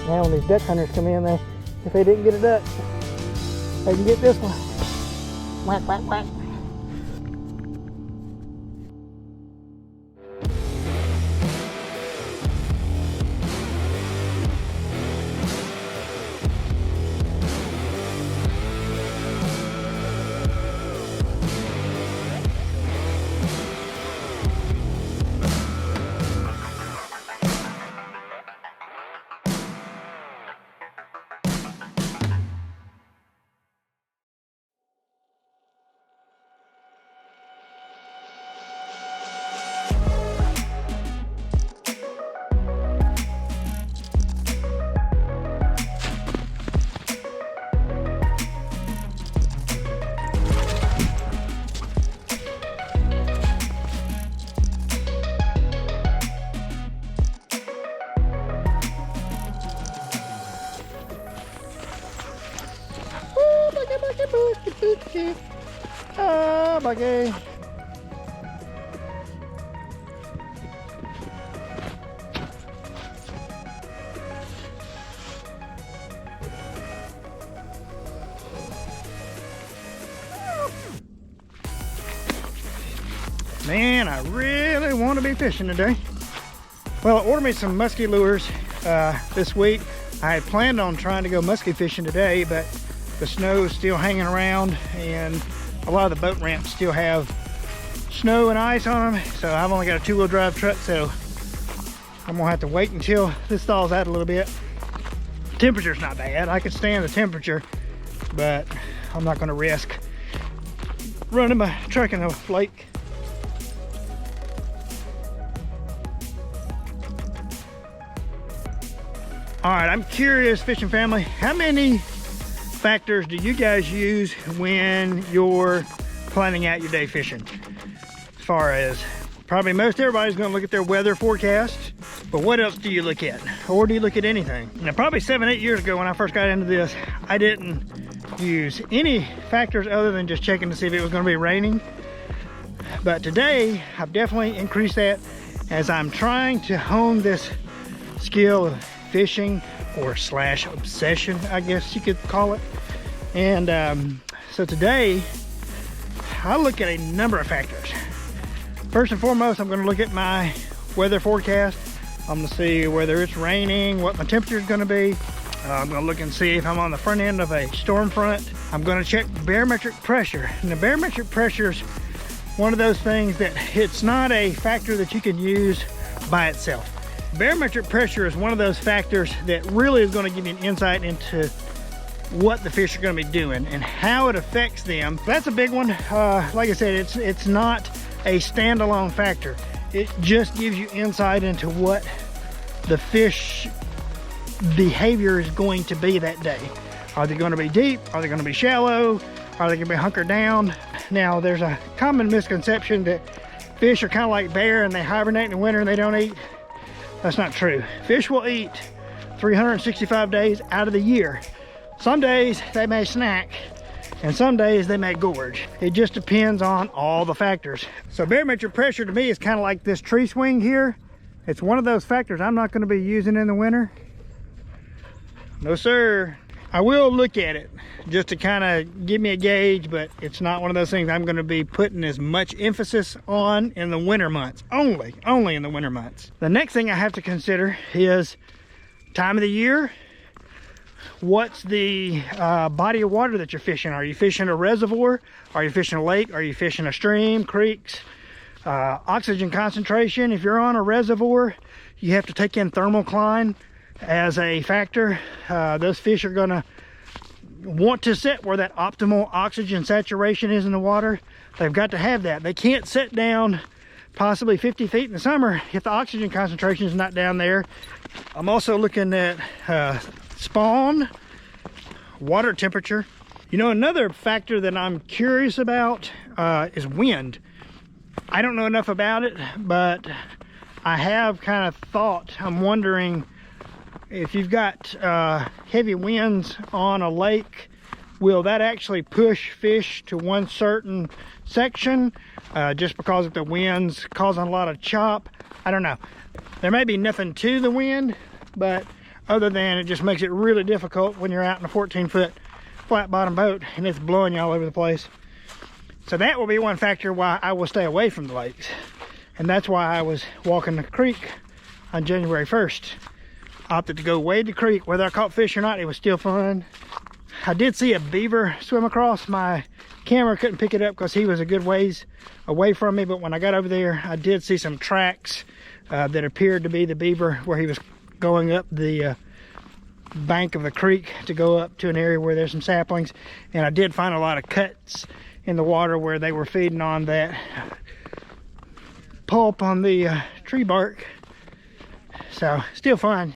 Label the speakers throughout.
Speaker 1: Now when these duck hunters come in, if they didn't get a duck, they can get this one. Whack, whack, whack. Ah, bagay. Man, I really want to be fishing today. Well, I ordered me some muskie lures this week. I had planned on trying to go muskie fishing today, but the snow is still hanging around and a lot of the boat ramps still have snow and ice on them. So I've only got a two-wheel drive truck, so I'm gonna have to wait until this thaws out a little bit. Temperature's not bad. I can stand the temperature, but I'm not gonna risk running my truck in a lake. All right, I'm curious, fishing family, how many factors do you guys use when you're planning out your day fishing? As far as probably most everybody's going to look at their weather forecast, but what else do you look at? Or do you look at anything? Now, probably 7-8 years ago when I first got into this, I didn't use any factors other than just checking to see if it was going to be raining. But today, I've definitely increased that as I'm trying to hone this skill of fishing or slash obsession, I guess you could call it. And so today I look at a number of factors. First and foremost, I'm going to look at my weather forecast. I'm going to see whether it's raining, what my temperature is going to be. I'm going to look and see if I'm on the front end of a storm front. I'm going to check barometric pressure. And the barometric pressure is one of those things that it's not a factor that you can use by itself. Barometric pressure is one of those factors that really is going to give you an insight into what the fish are going to be doing and how it affects them. That's a big one. Like I said, it's not a standalone factor. It just gives you insight into what the fish behavior is going to be that day. Are they going to be deep? Are they going to be shallow? Are they going to be hunkered down? Now, there's a common misconception that fish are kind of like bear and they hibernate in the winter and they don't eat. That's not true. Fish will eat 365 days out of the year. Some days they may snack and some days they may gorge. It just depends on all the factors. So barometric pressure to me is kind of like this tree swing here. It's one of those factors I'm not going to be using in the winter. No sir. I will look at it just to kind of give me a gauge, but it's not one of those things I'm going to be putting as much emphasis on in the winter months. Only in the winter months. The next thing I have to consider is time of the year. What's the body of water that you're fishing? Are you fishing a reservoir? Are you fishing a lake? Are you fishing a stream, creeks? Oxygen concentration. If you're on a reservoir, you have to take in thermocline as a factor. Those fish are going to want to sit where that optimal oxygen saturation is in the water. They've got to have that. They can't sit down possibly 50 feet in the summer if the oxygen concentration is not down there. I'm also looking at spawn, water temperature. You know, another factor that I'm curious about is wind. I don't know enough about it, but I have kind of thought, I'm wondering if you've got heavy winds on a lake, will that actually push fish to one certain section just because of the winds causing a lot of chop? I don't know. There may be nothing to the wind, but other than it just makes it really difficult when you're out in a 14-foot flat bottom boat and it's blowing you all over the place. So that will be one factor why I will stay away from the lakes. And that's why I was walking the creek on January 1st. I opted to go wade the creek. Whether I caught fish or not, it was still fun. I did see a beaver swim across. My camera couldn't pick it up because he was a good ways away from me, but when I got over there, I did see some tracks that appeared to be the beaver, where he was going up the bank of the creek to go up to an area where there's some saplings. And I did find a lot of cuts in the water where they were feeding on that pulp on the tree bark. So still fun.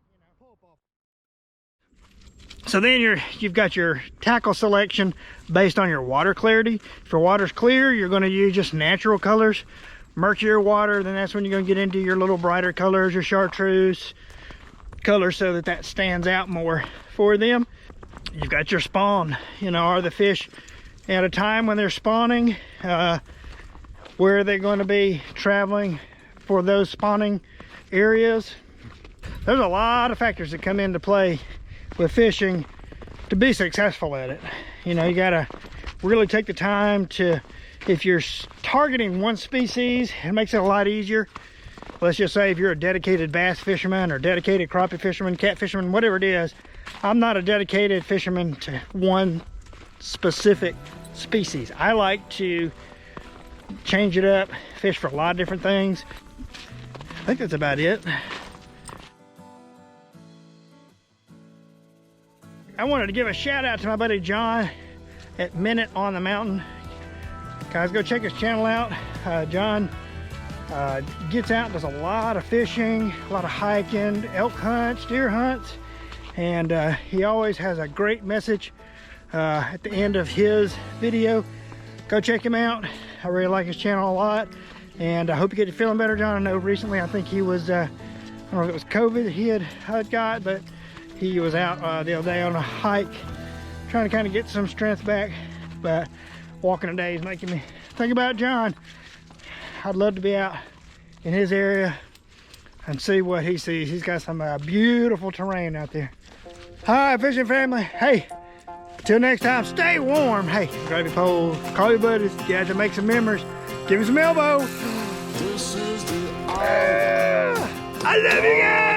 Speaker 1: So then you've got your tackle selection based on your water clarity. If your water's clear, you're going to use just natural colors. Murkier water, then that's when you're going to get into your little brighter colors, your chartreuse colors, so that stands out more for them. You've got your spawn. Are the fish at a time when they're spawning? Where are they going to be traveling for those spawning areas? There's a lot of factors that come into play with fishing to be successful at it. You gotta really take the time to, if you're targeting one species, it makes it a lot easier. Let's just say if you're a dedicated bass fisherman or dedicated crappie fisherman, cat fisherman, whatever it is. I'm not a dedicated fisherman to one specific species. I like to change it up, fish for a lot of different things. I think that's about it. I wanted to give a shout out to my buddy John at Minute on the Mountain. Guys, go check his channel out. John gets out and does a lot of fishing, a lot of hiking, elk hunts, deer hunts, and he always has a great message at the end of his video. Go check him out. I really like his channel a lot, and I hope you get feeling better, John. I know recently, I think he was, I don't know if it was COVID that he had got, but he was out the other day on a hike, trying to kind of get some strength back. But walking today is making me think about John. I'd love to be out in his area and see what he sees. He's got some beautiful terrain out there. All right, fishing family. Hey, till next time, stay warm. Hey, grab your poles, call your buddies, get out to make some memories. Give me some elbow. I love you guys.